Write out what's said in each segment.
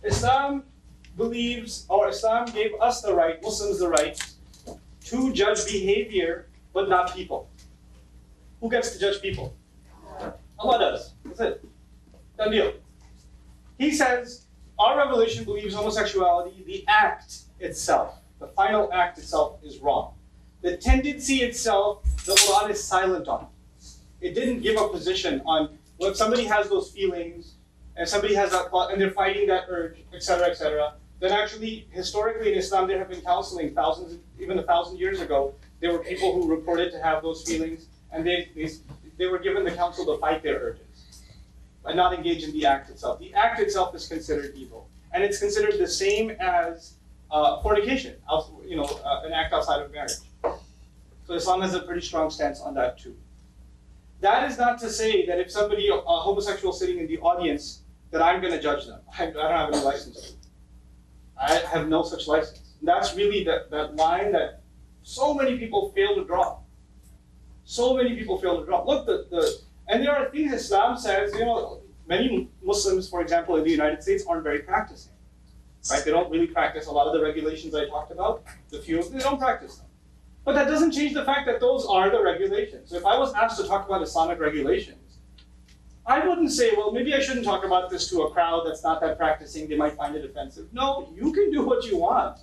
Islam believes, or Islam gave us the right, Muslims the right, to judge behavior, but not people. Who gets to judge people? Allah does. That's it. Done deal. He says, our revelation believes homosexuality, the act itself, the final act itself is wrong. The tendency itself, the Quran is silent on. It didn't give a position on when somebody has those feelings, and somebody has that thought, and they're fighting that urge, etc., then actually, historically in Islam, there have been counseling thousands, even 1,000 years ago. There were people who reported to have those feelings, and they were given the counsel to fight their urges, but not engage in the act itself. The act itself is considered evil, and it's considered the same as fornication, an act outside of marriage. So Islam has a pretty strong stance on that too. That is not to say that if somebody, a homosexual sitting in the audience, that I'm going to judge them. I don't have any license to. I have no such license. And that's really that line that so many people fail to draw. So many people fail to draw. Look, and there are things Islam says, many Muslims, for example, in the United States aren't very practicing. Right? They don't really practice a lot of the regulations I talked about. The few, they don't practice them. But that doesn't change the fact that those are the regulations. So if I was asked to talk about Islamic regulations, I wouldn't say, well, maybe I shouldn't talk about this to a crowd that's not that practicing. They might find it offensive. No, you can do what you want.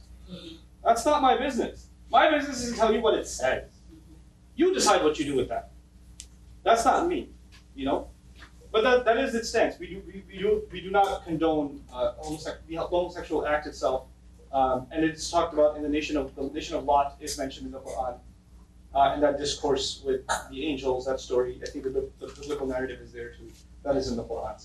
That's not my business. My business is to tell you what it says. You decide what you do with that. That's not me, But that is its stance. We do not condone the homosexual act itself, and it's talked about in the nation of Lot is mentioned in the Quran, and that discourse with the angels. That story, I think the biblical narrative is there too. That is in the Quran.